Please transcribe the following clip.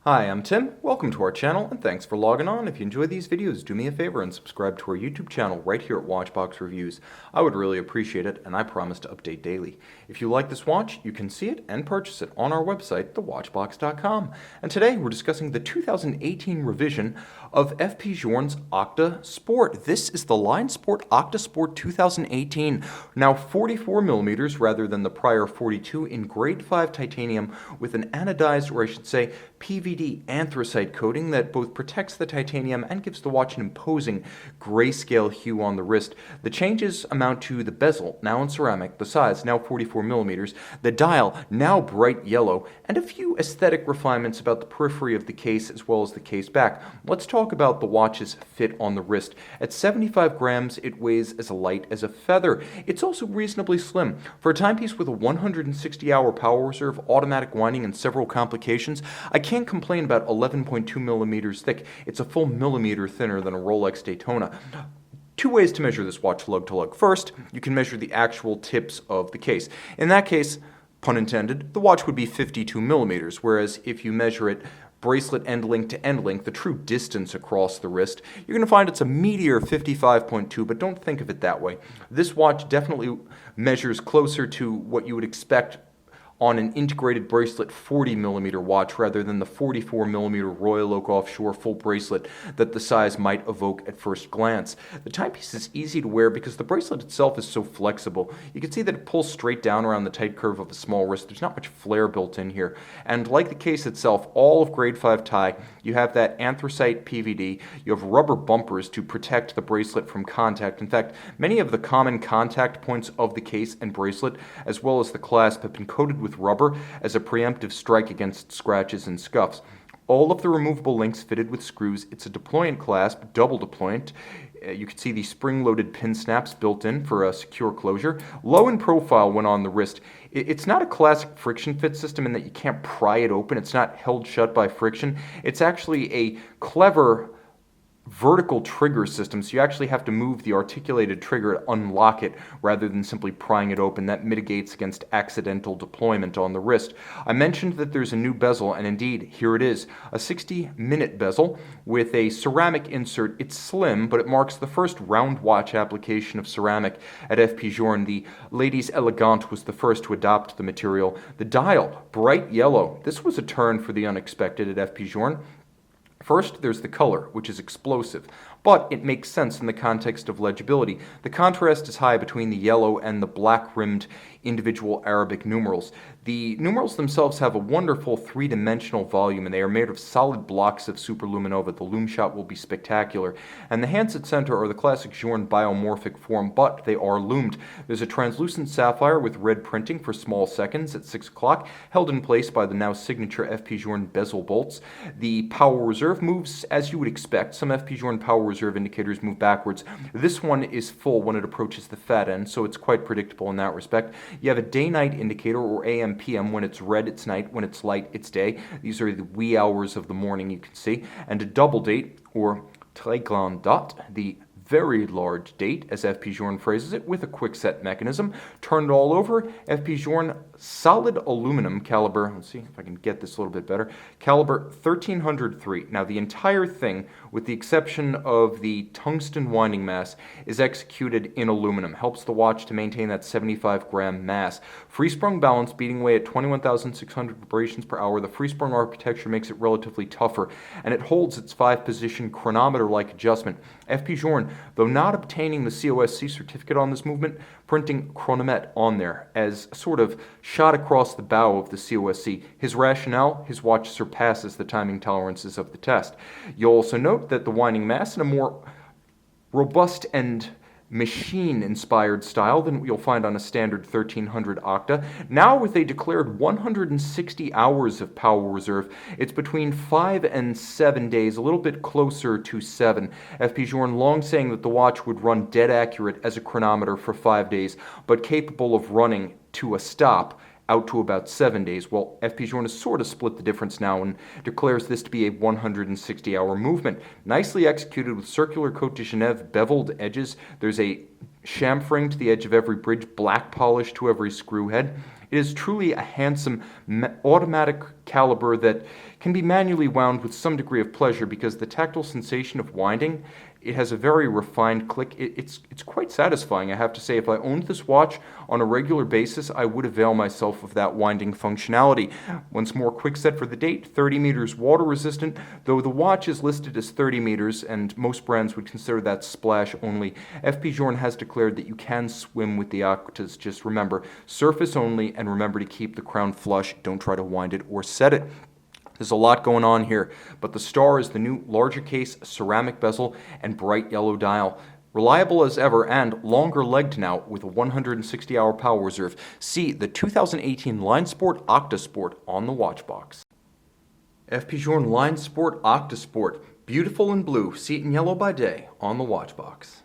Hi, I'm Tim. Welcome to our channel, and thanks for logging on. If you enjoy these videos, do me a favor and subscribe to our YouTube channel right here at Watchbox Reviews. I would really appreciate it, and I promise to update daily. If you like this watch, you can see it and purchase it on our website, thewatchbox.com. And today, we're discussing the 2018 revision of FP Journe's Octa Sport. This is the Linesport Octa Sport 2018, now 44 millimeters rather than the prior 42 in grade 5 titanium with an anodized, or I should say, PVD anthracite coating that both protects the titanium and gives the watch an imposing grayscale hue on the wrist. The changes amount to the bezel, now in ceramic, the size, now 44 millimeters, the dial, now bright yellow, and a few aesthetic refinements about the periphery of the case as well as the case back. Let's talk about the watch's fit on the wrist. At 75 grams, it weighs as light as a feather. It's also reasonably slim. For a timepiece with a 160-hour power reserve, automatic winding, and several complications, I can't complain about 11.2 millimeters thick. It's a full millimeter thinner than a Rolex Daytona. Two ways to measure this watch lug to lug. First, you can measure the actual tips of the case. In that case, pun intended, the watch would be 52 millimeters, whereas if you measure it bracelet end link to end link, the true distance across the wrist, you're going to find it's a meteor 55.2, but don't think of it that way. This watch definitely measures closer to what you would expect on an integrated bracelet 40 millimeter watch rather than the 44 millimeter Royal Oak Offshore full bracelet that the size might evoke at first glance. The timepiece is easy to wear because the bracelet itself is so flexible. You can see that it pulls straight down around the tight curve of a small wrist. There's not much flare built in here. And like the case itself, all of grade 5 tie, you have that anthracite PVD. You have rubber bumpers to protect the bracelet from contact. In fact, many of the common contact points of the case and bracelet, as well as the clasp, have been coated with rubber as a preemptive strike against scratches and scuffs. All of the removable links fitted with screws. It's a deployant clasp, double deployant. You can see the spring-loaded pin snaps built in for a secure closure. Low in profile when on the wrist. It's not a classic friction fit system in that you can't pry it open. It's not held shut by friction. It's actually a clever vertical trigger system, so you actually have to move the articulated trigger to unlock it rather than simply prying it open. That mitigates against accidental deployment on the wrist. I mentioned that there's a new bezel, and indeed, here it is. A 60-minute bezel with a ceramic insert. It's slim, but it marks the first round watch application of ceramic at FP Journe. The Ladies Elegante was the first to adopt the material. The dial, bright yellow. This was a turn for the unexpected at FP Journe. First, there's the color, which is explosive, but it makes sense in the context of legibility. The contrast is high between the yellow and the black-rimmed individual Arabic numerals. The numerals themselves have a wonderful three-dimensional volume, and they are made of solid blocks of superluminova. The lume shot will be spectacular. And the hands at center are the classic Journe biomorphic form, but they are lumed. There's a translucent sapphire with red printing for small seconds at 6 o'clock, held in place by the now signature FP Journe bezel bolts. The power reserve moves as you would expect. Some FP Journe power reserve indicators move backwards. This one is full when it approaches the fat end, so it's quite predictable in that respect. You have a day-night indicator, or AM PM. When it's red, it's night. When it's light, it's day. These are the wee hours of the morning, you can see. And a double date, or très grand date, the very large date, as FP Journe phrases it, with a quick-set mechanism. Turned all over, FP Journe solid aluminum caliber, let's see if I can get this a little bit better, caliber 1303. Now, the entire thing, with the exception of the tungsten winding mass, is executed in aluminum. Helps the watch to maintain that 75-gram mass. Free-sprung balance, beating away at 21,600 vibrations per hour. The free-sprung architecture makes it relatively tougher, and it holds its 5-position chronometer-like adjustment. FP Journe, though not obtaining the COSC certificate on this movement, printing chronomet on there as sort of shot across the bow of the COSC. His rationale, his watch surpasses the timing tolerances of the test. You'll also note that the winding mass in a more robust and machine-inspired style than what you'll find on a standard 1300 Octa. Now with a declared 160 hours of power reserve, it's between 5 and 7 days, a little bit closer to 7. FP Journe long saying that the watch would run dead accurate as a chronometer for 5 days, but capable of running to a stop out to about 7 days. Well, FP Journe has sort of split the difference now and declares this to be a 160-hour movement. Nicely executed with circular Côte de Genève beveled edges. There's a chamfering to the edge of every bridge, black polish to every screw head. It is truly a handsome automatic caliber that can be manually wound with some degree of pleasure because the tactile sensation of winding, it has a very refined click. It's quite satisfying, I have to say. If I owned this watch on a regular basis, I would avail myself of that winding functionality. Once more, quick set for the date, 30 meters water resistant, though the watch is listed as 30 meters and most brands would consider that splash only. FP Journe has declared that you can swim with the Octas. Just remember, surface only, and remember to keep the crown flush. Don't try to wind it or set it. There's a lot going on here, but the star is the new larger case, ceramic bezel, and bright yellow dial. Reliable as ever and longer legged now with a 160-hour power reserve. See the 2018 Linesport Octa Sport on the watch box. FP Journe Linesport Octa Sport. Beautiful in blue, see it in yellow by day on the watch box.